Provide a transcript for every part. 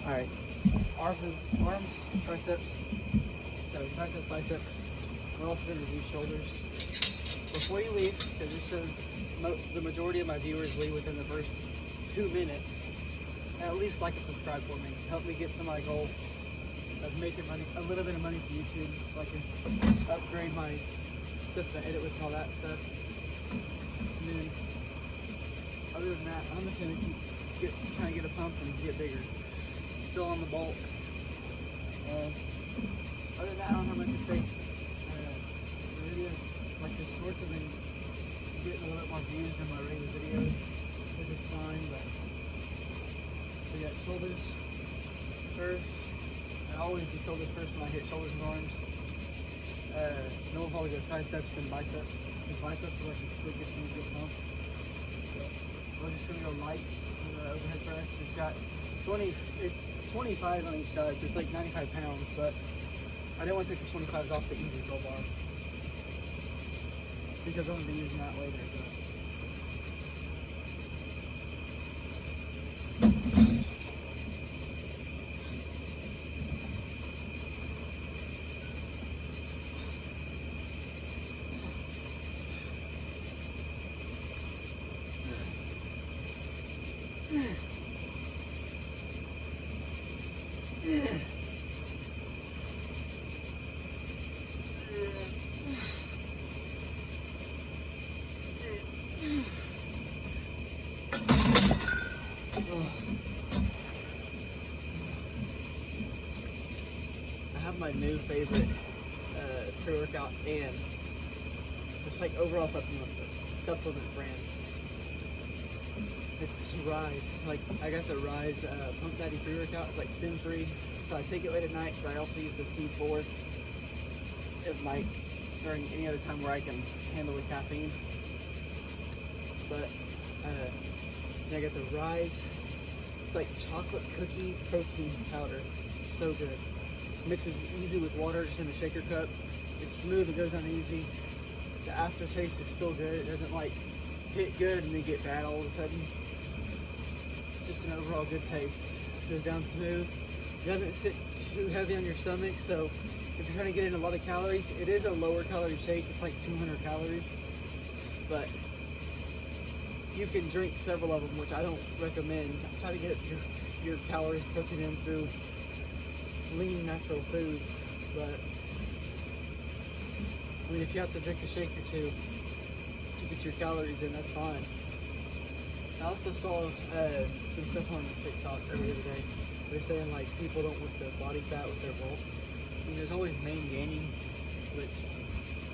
Alright, arms, triceps, so triceps, biceps. We're also going to do shoulders. Before you leave, because this shows the majority of my viewers leave within the first 2 minutes, at least like and subscribe for me. Help me get to my goal of making money, a little bit of money from YouTube, so I can upgrade my stuff to edit with and all that stuff. And then, other than that, I'm just going to keep trying to get a pump and get bigger. Still on the bulk. Other than that, I don't have much to say. Like the shorts have been getting a little bit more views than my regular videos, which is fine, but we got shoulders first. I always do shoulders first when I hit shoulders and arms. Then we'll probably go triceps and biceps. Because biceps are like the quickest thing to get pumped. So we're just gonna go light on the overhead press. It's got 25 on each side, so it's like 95 pounds, but I didn't want to take the 25s off the easy roll bar because I'm going to be using that later. I have my new favorite pre-workout and just like overall supplement brand. It's Rise. Like I got the Rise Pump Daddy pre-workout. It's like stim free, so I take it late at night. But I also use the C4 at night during any other time where I can handle the caffeine. But I got the Rise. It's like chocolate cookie protein powder. It's so good. Mixes easy with water, just in a shaker cup. It's smooth, it goes down easy. The aftertaste is still good. It doesn't like hit good and then get bad all of a sudden. It's just an overall good taste. It goes down smooth. It doesn't sit too heavy on your stomach, so if you're trying to get in a lot of calories, it is a lower calorie shake. It's like 200 calories. But you can drink several of them, which I don't recommend. Try to get your calories protein in through lean natural foods. But I mean, if you have to drink a shake or two to get your calories in, that's fine. I also saw some stuff on TikTok earlier today. They're saying like people don't want the body fat with their bulk. I mean, there's always main gaining, which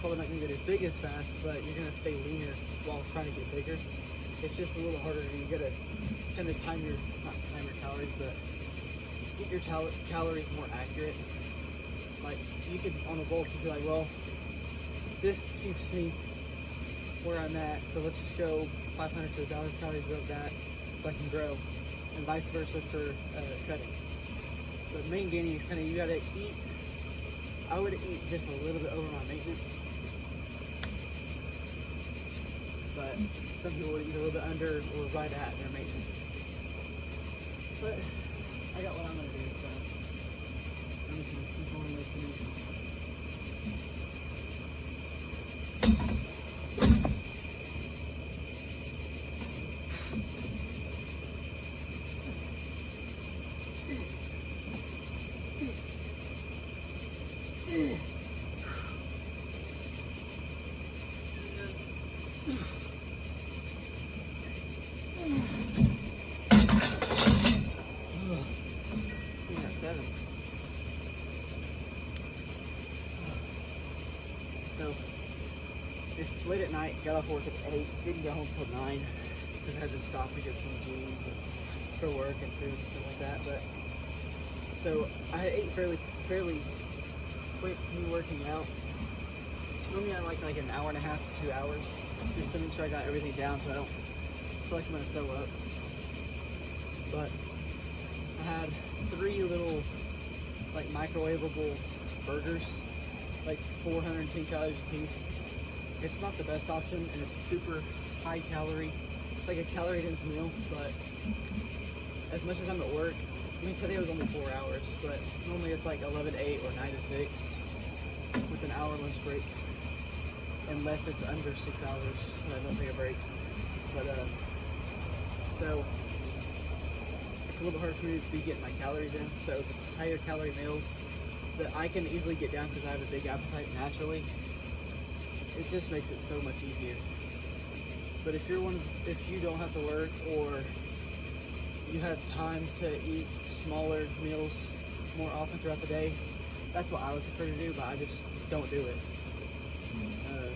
probably not gonna get as big as fast, but you're gonna stay leaner while trying to get bigger. It's just a little harder. You gotta kind of not time your calories, but get your calories more accurate. Like you could on a bulk, you'd be like, well, this keeps me where I'm at, so let's just go 500 to 1,000 calories above that so I can grow, and vice versa for cutting. But main gaining is kind of, you gotta eat. I would eat just a little bit over my maintenance, but some people would eat a little bit under or right at their maintenance. But I got what I'm gonna do, so I'm just gonna keep on making it. So it's late at night, got off work at 8, didn't get home till 9 because I had to stop to get some jeans for work and food and stuff like that. But so I ate fairly quick me working out. Normally I like an hour and a half to 2 hours just to make sure I got everything down so I don't feel like I'm gonna throw up. But I had 3 little like microwavable burgers, like 410 calories a piece. It's not the best option, and it's super high calorie. It's like a calorie dense meal, but as much as I'm at work, I mean today was only 4 hours, but normally it's like 11 to 8 or 9 to 6 with an hour lunch break. Unless it's under 6 hours, I don't take a break. But so it's a little hard for me to be getting my calories in. So if it's higher calorie meals that I can easily get down because I have a big appetite naturally, it just makes it so much easier. But if you don't have to work or you have time to eat smaller meals more often throughout the day, that's what I would prefer to do, but I just don't do it.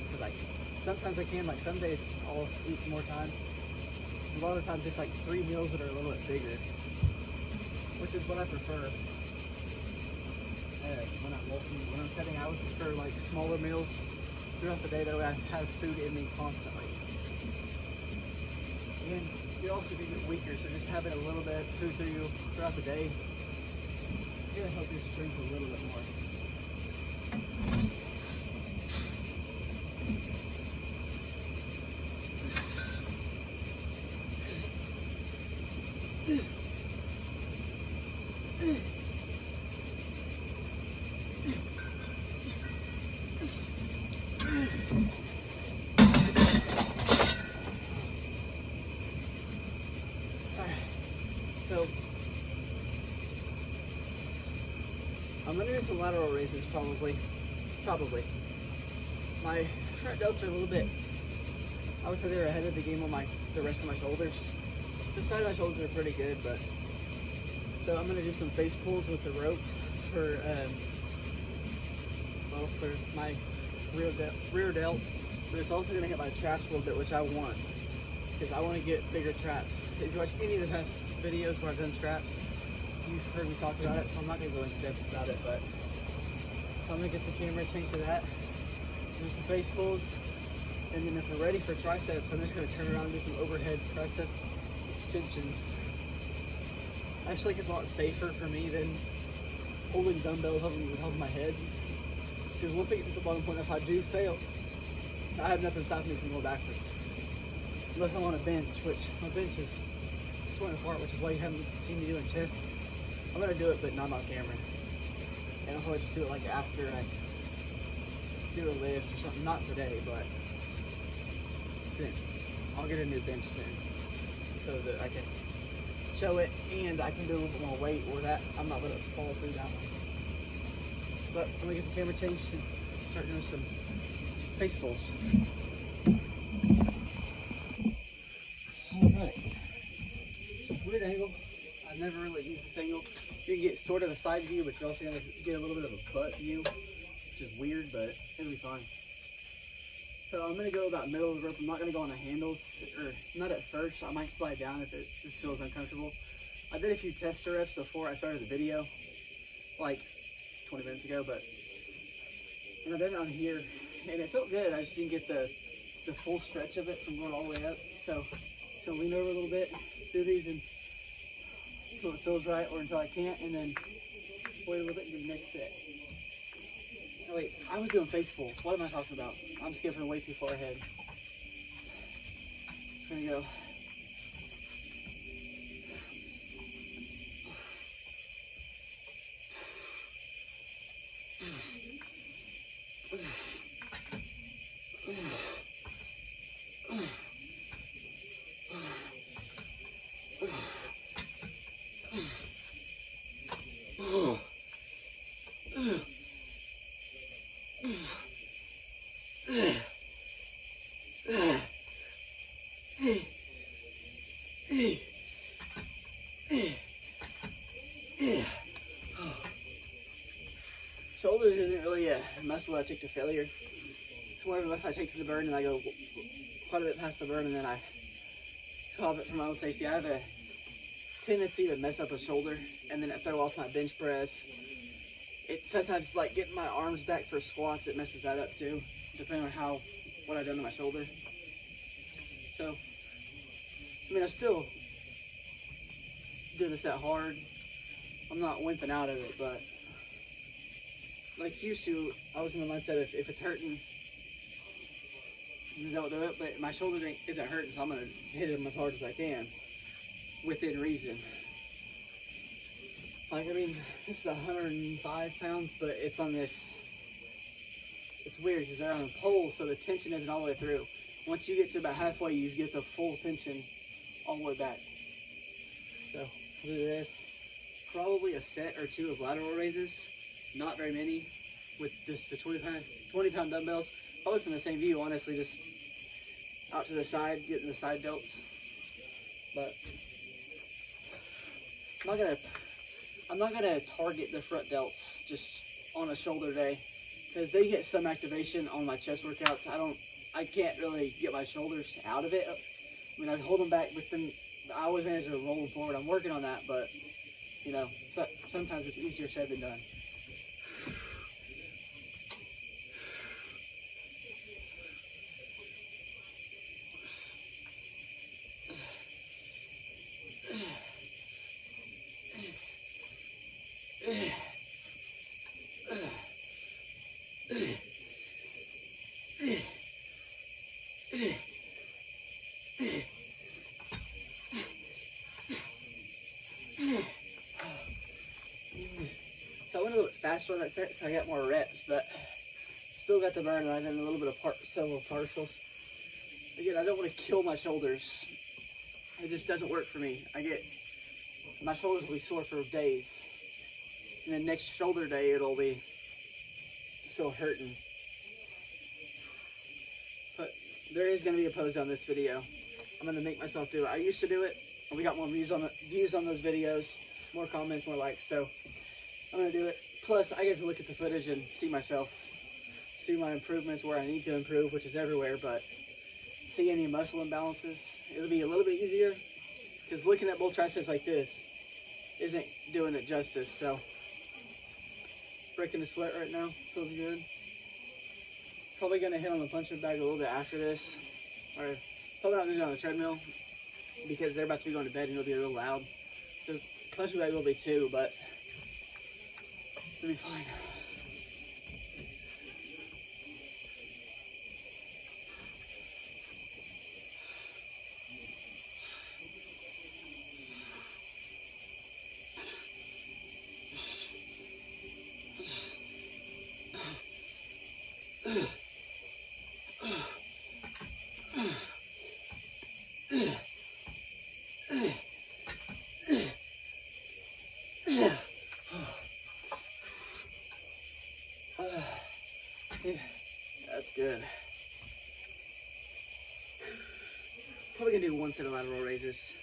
Because sometimes I can, like some days I'll eat more times. A lot of times it's like 3 meals that are a little bit bigger, which is what I prefer. When I'm cutting, I would prefer like smaller meals throughout the day, that way I have food in me constantly. And you also do get weaker, so just having a little bit of food through you throughout the day is going to help your strength a little bit more. So, I'm going to do some lateral raises probably. My front delts are a little bit, I would say they're ahead of the game on the rest of my shoulders. The side of my shoulders are pretty good, but, so I'm going to do some face pulls with the rope for my rear delt, but it's also going to hit my traps a little bit, which I want, because I want to get bigger traps. If you watch any of the past videos where I've done straps, you've heard me talk about it, so I'm not going to go into depth about it, but so I'm going to get the camera changed to that, do some face pulls, and then if we're ready for triceps, I'm just going to turn around and do some overhead tricep extensions. I feel like it's a lot safer for me than holding dumbbells over my head, because once I get to the bottom point, if I do fail, I have nothing stopping me from going backwards. Unless I'm on a bench, which my bench is torn apart, which is why you haven't seen me doing chest. I'm gonna do it, but not on camera. And I'll probably just do it like after I do a lift or something. Not today, but soon. I'll get a new bench soon, so that I can show it and I can do a little bit more weight, or that I'm not gonna fall through that one. But I'm gonna get the camera changed and start doing some face pulls. Alright. Weird angle. I've never really used this angle. You can get sort of a side view, but you're also going to get a little bit of a butt view, which is weird, but it'll be fine. So I'm going to go about middle of the rope. I'm not going to go on the handles, or not at first. I might slide down if it just feels uncomfortable. I did a few test reps before I started the video, like 20 minutes ago, and I did it on here, and it felt good. I just didn't get the full stretch of it from going all the way up. So lean over a little bit, do these and until it feels right, or until I can't, and then wait a little bit and do the next set. Oh wait, I was doing face pull. What am I talking about? I'm skipping way too far ahead. Here we go. Shoulders isn't really a muscle I take to failure. It's more of a muscle I take to the burn, and I go quite a bit past the burn, and then I call it for my own safety. I have a tendency to mess up a shoulder and then throw off my bench press. It sometimes, like getting my arms back for squats, it messes that up too, depending on what I've done to my shoulder. So, I mean, I still do this at hard. I'm not wimping out of it, but like used to, I was in the mindset of if it's hurting, don't do it. But my shoulder isn't hurting, so I'm gonna hit them as hard as I can, within reason. Like, I mean, this is 105 pounds, but it's on this, it's weird because they're on a pole, so the tension isn't all the way through. Once you get to about halfway, you get the full tension all the way back. So, I'll do this. Probably a set or two of lateral raises, not very many, with just the 20 pound dumbbells. Probably from the same view, honestly, just out to the side, getting the side delts. But I'm not gonna target the front delts just on a shoulder day, because they get some activation on my chest workouts. I can't really get my shoulders out of it. I mean, I hold them back within, I always manage to roll them forward. I'm working on that, but you know, sometimes it's easier said than done. So I went a little bit faster on that set, so I got more reps, but still got the burn right and a little bit of several partials. Again, I don't want to kill my shoulders. It just doesn't work for me. My shoulders will be sore for days, and then next shoulder day it'll be still hurting. But there is going to be a pose on this video. I'm going to make myself do it. I used to do it, and we got more views on those videos, more comments, more likes. So I'm going to do it. Plus, I get to look at the footage and see myself, see my improvements where I need to improve, which is everywhere. But see any muscle imbalances, it'll be a little bit easier, because looking at both triceps like this isn't doing it justice. So breaking the sweat right now, feels good. Probably gonna hit on the punching bag a little bit after this, or probably not gonna do it on the treadmill because they're about to be going to bed and it'll be a little loud. The punching bag will be too, but it'll be fine. That's good. Probably gonna do one set of lateral raises.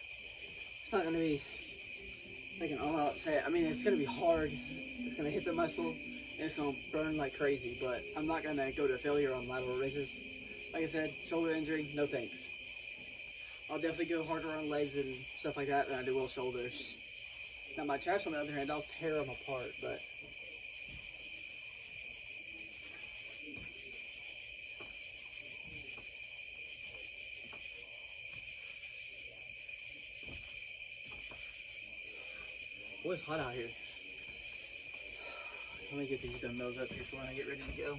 It's not gonna be like an all-out set. I mean, it's gonna be hard. It's gonna hit the muscle and it's gonna burn like crazy. But I'm not gonna go to failure on lateral raises. Like I said, shoulder injury, no thanks. I'll definitely go harder on legs and stuff like that than I do with shoulders. Now my traps, on the other hand, I'll tear them apart, but boy, it's hot out here. Let me get these dumbbells up here for when I get ready to go.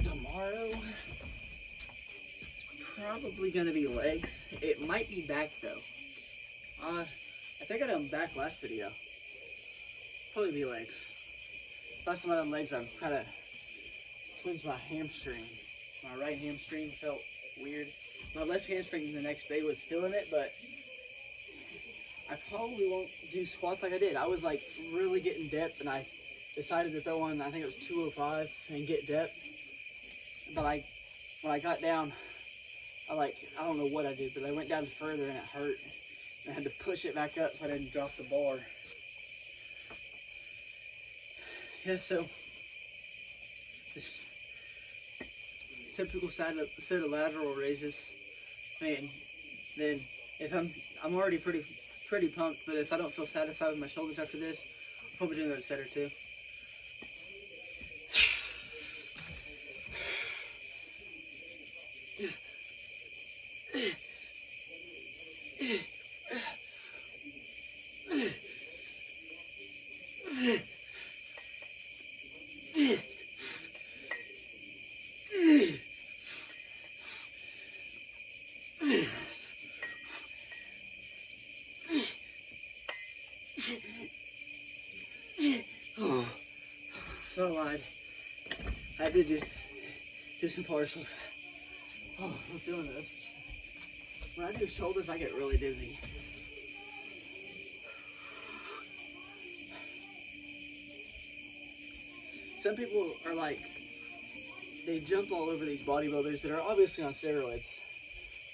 Tomorrow, probably gonna be legs. It might be back though. I think I done back last video. Probably be legs. Last time I done legs, I kind of twinged my hamstring. My right hamstring felt weird. My left hamstring the next day was feeling it, but I probably won't do squats like I did. I was like really getting depth, and I decided to throw on, I think it was 205 and get depth. But when I got down, I don't know what I did, but I went down further and it hurt. And I had to push it back up so I didn't drop the bar. Yeah, so just typical set of lateral raises. Man, then if I'm already pretty pumped, but if I don't feel satisfied with my shoulders after this, I'll probably do another set or two. So I lied. I did just do some partials. Oh, I'm feeling this. When I do shoulders, I get really dizzy. Some people are like, they jump all over these bodybuilders that are obviously on steroids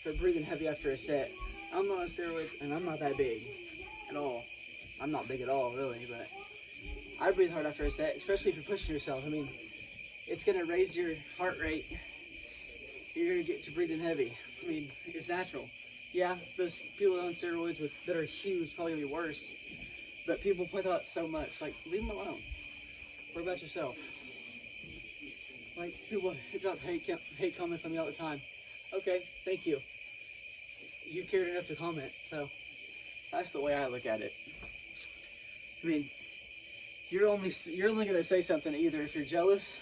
for breathing heavy after a set. I'm not on steroids and I'm not that big at all. I'm not big at all, really, but I breathe hard after a set, especially if you're pushing yourself. I mean, it's gonna raise your heart rate. You're gonna get to breathing heavy. I mean, it's natural. Yeah, those people on steroids that are huge probably gonna be worse. But people point out so much, like, leave them alone. What about yourself? Like, people drop hate comments on me all the time. Okay, thank you. You cared enough to comment, so that's the way I look at it. I mean, you're only gonna say something either if you're jealous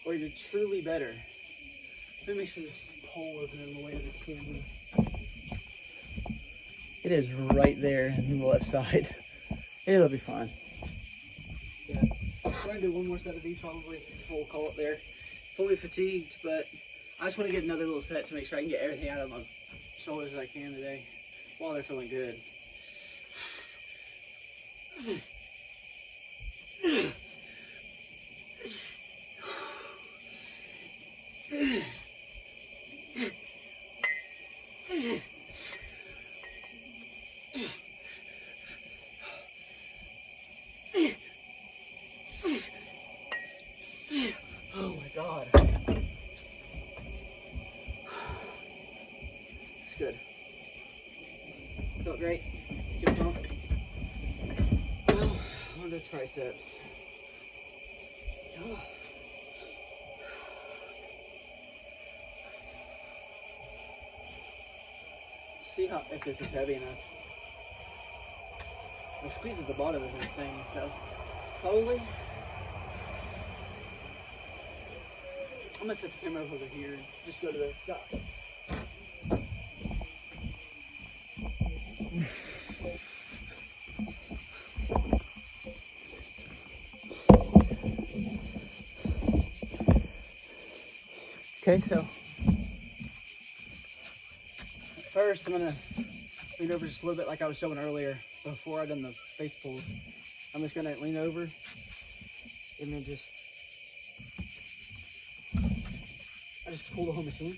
or you're truly better. Let me make sure this pole isn't in the way of the camera. It is right there in the left side. It'll be fine. Yeah, we're gonna do one more set of these probably. We'll call it there. Fully fatigued, but I just want to get another little set to make sure I can get everything out of my shoulders that I can today while they're feeling good. Oh my God. It's good. Felt great. Good pump. Now, on to triceps. Oh. See if this is heavy enough. The squeeze at the bottom is insane, so probably I'm gonna set the camera over here and just go to the side. Okay, so first I'm gonna lean over just a little bit like I was showing earlier before I done the face pulls. I'm just gonna lean over and then I just pull the whole machine.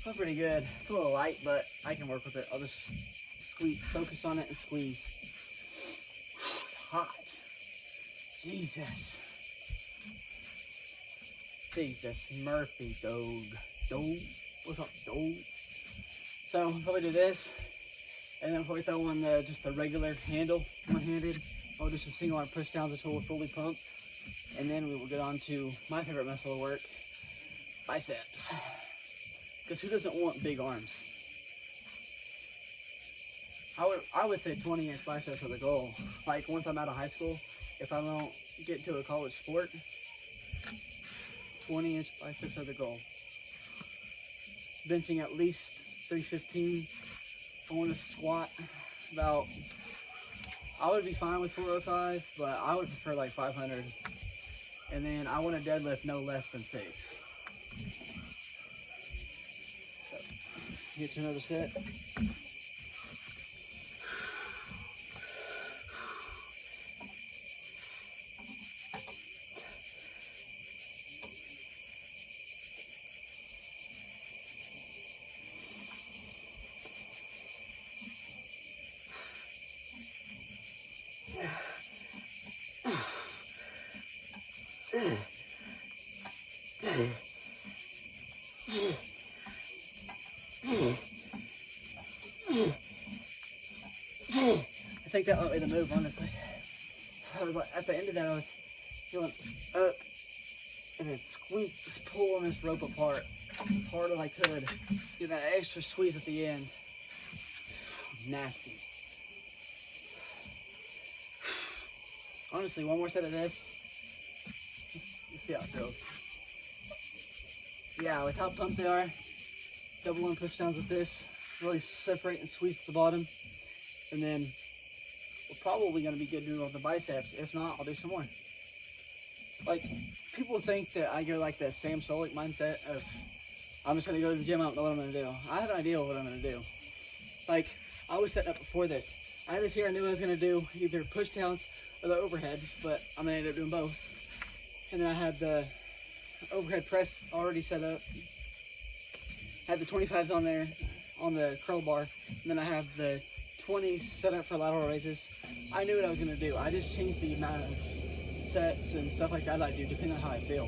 Felt pretty good. It's a little light, but I can work with it. I'll just focus on it and squeeze. It's hot. Jesus. Jesus, Murphy, dog. What's up, dog? So, I'll probably do this, and then probably throw on just the regular handle, one-handed. I'll do some single arm push downs until we're fully pumped, and then we will get on to my favorite muscle to work, biceps. Because who doesn't want big arms? I would say 20-inch biceps are the goal. Like once I'm out of high school, if I don't get to a college sport, 20-inch biceps are the goal. Benching at least 315. I want to squat about, I would be fine with 405, but I would prefer like 500. And then I want to deadlift no less than 6. Get to another set. I think that might be the move, honestly. I was like, at the end of that, I was going up and then just pulling this rope apart hard as I could. Get that extra squeeze at the end. Nasty. Honestly, one more set of this. Let's see how it feels. Yeah, with how pumped they are, double one push downs with this, really separate and squeeze at the bottom. And then we're probably going to be good to do on the biceps. If not, I'll do some more. Like, people think that I go like the Sam Solik mindset of, I'm just going to go to the gym, I don't know what I'm going to do. I have an idea of what I'm going to do. Like, I was setting up before this. I had this here, I knew I was going to do either push downs or the overhead, but I'm going to end up doing both. And then I had the overhead press already set up. Had the 25s on there, on the curl bar. And then I have the 20s set up for lateral raises. I knew what I was going to do. I just changed the amount of sets and stuff like that I do, depending on how I feel.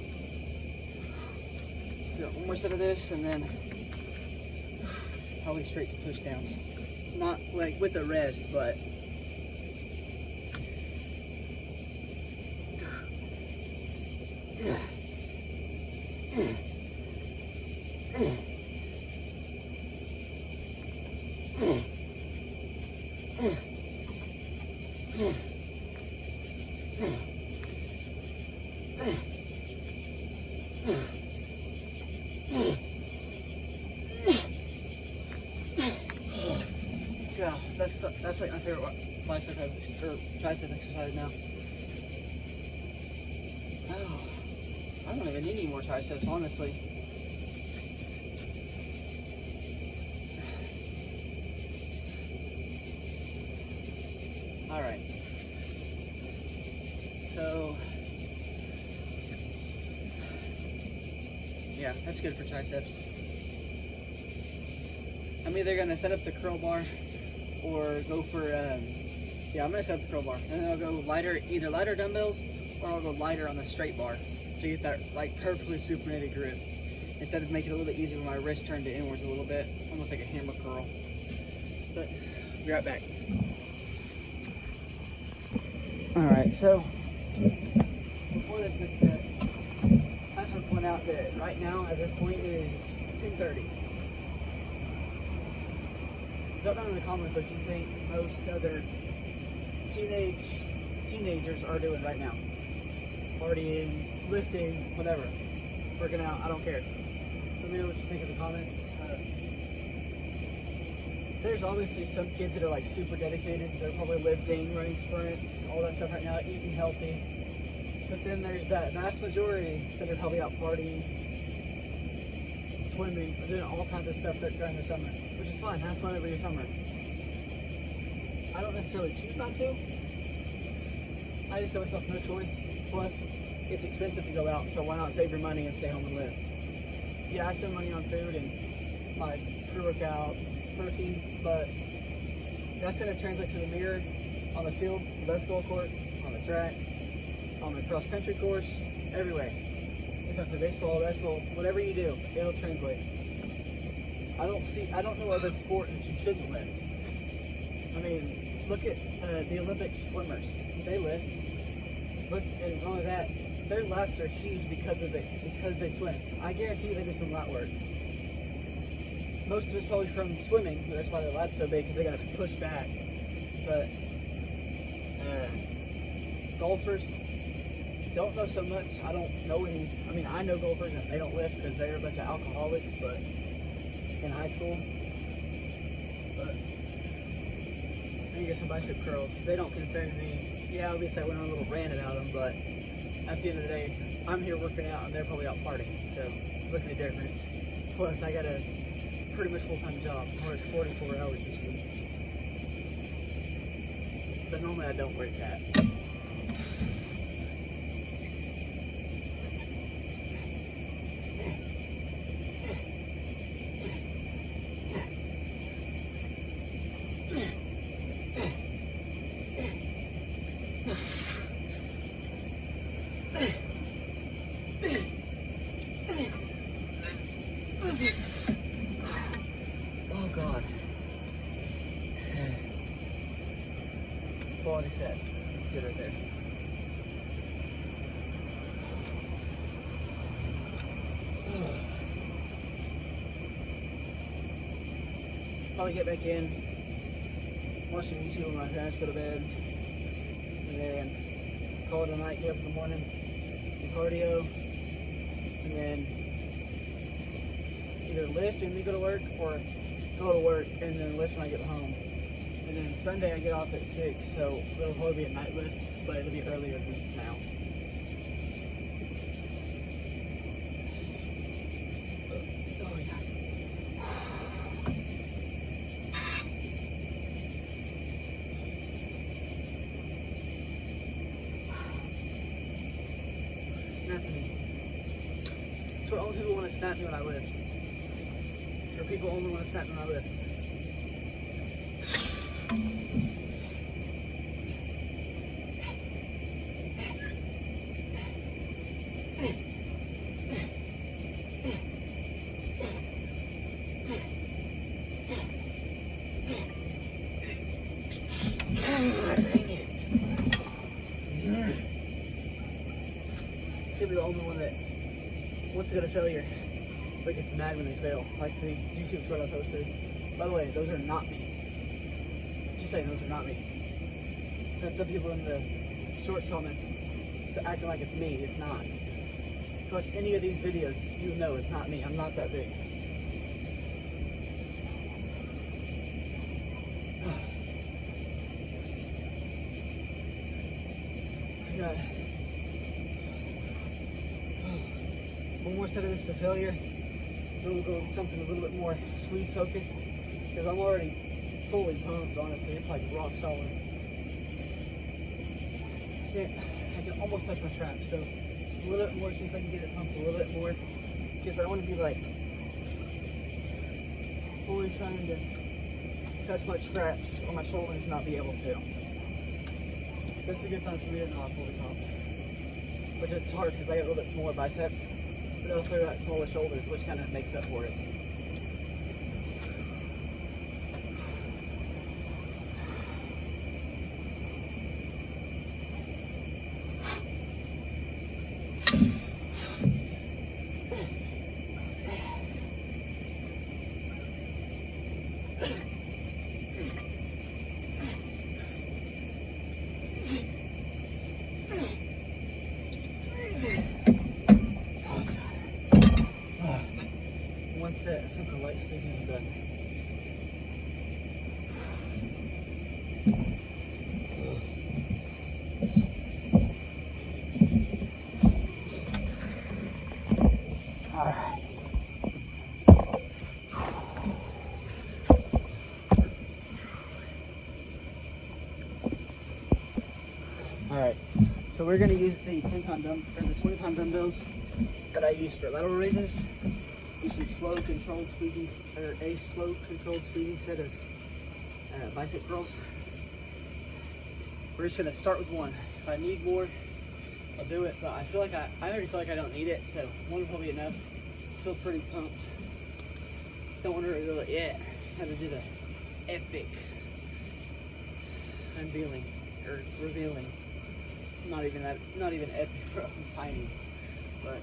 One more set of this, and then probably straight to push downs. Not like with the rest, but yeah, that's like my favorite bicep or tricep exercise now. Oh, I don't even need any more triceps, honestly. All right. So, yeah, that's good for triceps. I'm either gonna set up the curl bar or go for, yeah, I'm gonna set up the curl bar. And then I'll go lighter, either lighter dumbbells or I'll go lighter on the straight bar to get that like perfectly supinated grip. Instead of making it a little bit easier when my wrist turned it inwards a little bit, almost like a hammer curl. But, be right back. All right, so before this next set, I just want to point out that right now at this point it is 10:30. Drop down in the comments what you think most other teenagers are doing right now. Partying, lifting, whatever. Working out, I don't care. Let me know what you think in the comments. There's obviously some kids that are like super dedicated. They're probably lifting, running sprints, all that stuff right now, eating healthy. But then there's that vast majority that are probably out partying, swimming, doing all kinds of stuff during the summer, which is fine. Have fun over your summer. I don't necessarily choose not to. I just give myself no choice. Plus, it's expensive to go out, so why not save your money and stay home and lift? Yeah, I spend money on food and my pre-workout, protein, but that's going to translate to the mirror on the field, the basketball court, on the track, on the cross-country course, everywhere. If you play baseball, wrestle, whatever you do, it'll translate. I don't know other sport that you shouldn't lift. I mean, look at the Olympic swimmers. They lift. Look, and not only that, their lats are huge because they swim. I guarantee they do some lat work. Most of it's probably from swimming, but that's why their lats so big, because they got to push back. But golfers don't know so much. I don't know any. I mean, I know golfers and they don't lift because they're a bunch of alcoholics, but in high school. But then you get some bicep curls. They don't concern me. Yeah, obviously I went on a little rant about them, but at the end of the day, I'm here working out and they're probably out partying. So look at the difference. Plus, I got a pretty much full-time job. I work 44 hours this week. But normally I don't work that. quality set. It's good right there. Probably get back in, watch some YouTube when my parents go to bed, and then call it a night, get up in the morning, do cardio, and then either lift and then go to work, or go to work and then lift when I get home. And then Sunday I get off at 6, so it'll probably be a night lift, but it'll be earlier than now. Oh yeah. Snap me. That's where only people want to snap me when I lift. Or people only want to snap me when I lift. He'll be the only one that wants to go to failure, but gets mad when they fail. Like the YouTube short I posted. By the way, those are not me. Just saying, those are not me. That's some people in the shorts comments acting like it's me. It's not. If you watch any of these videos, you know it's not me. I'm not that big. I got one more set of this to failure. Then we'll go with something a little bit more squeeze focused, because I'm already fully pumped, honestly. It's like rock solid. I can almost touch my trap, so just a little bit more, see if I can get it pumped a little bit more, because I don't want to be like fully trying to touch my traps or my shoulders and not be able to. That's a good time for me to not fully pumped. Which it's hard because I got a little bit smaller biceps, but also got smaller shoulders, which kind of makes up for it. One set, I think the light squeezing is done. Alright. Alright, so we're going to use the 10-pound dumbbell, or the 20-pound dumbbells that I use for lateral raises. Do some slow controlled squeezing, or a slow controlled squeezing set of bicep curls. We're just gonna start with one. If I need more, I'll do it, but I feel like I already feel like I don't need it, so one will probably be enough. Feel pretty pumped. Don't want to reveal it yet. Have to do the epic unveiling, or revealing. Not even epic, bro. I'm tiny, but.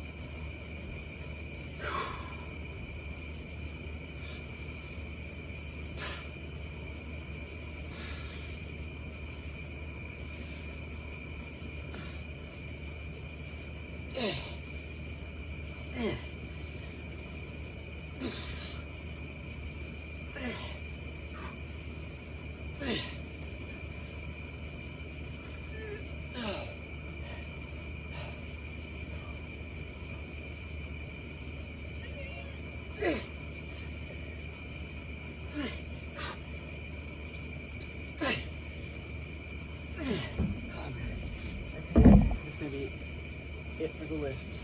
It for the lift.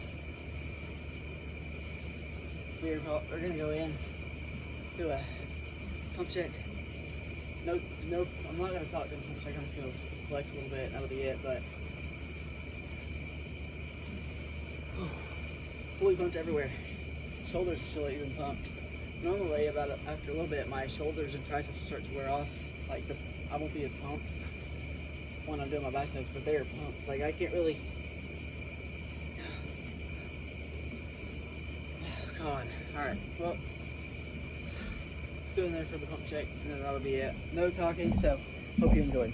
We're gonna go in, do a pump check. Nope, I'm not gonna talk during the pump check. I'm just gonna flex a little bit. That'll be it. But fully pumped everywhere. Shoulders are still even pumped. Normally, after a little bit, my shoulders and triceps start to wear off. Like I won't be as pumped. when I'm doing my biceps, but they're pumped. Like I can't really. Oh, God. All right. Well, let's go in there for the pump check, and then that'll be it. No talking. So hope you enjoyed.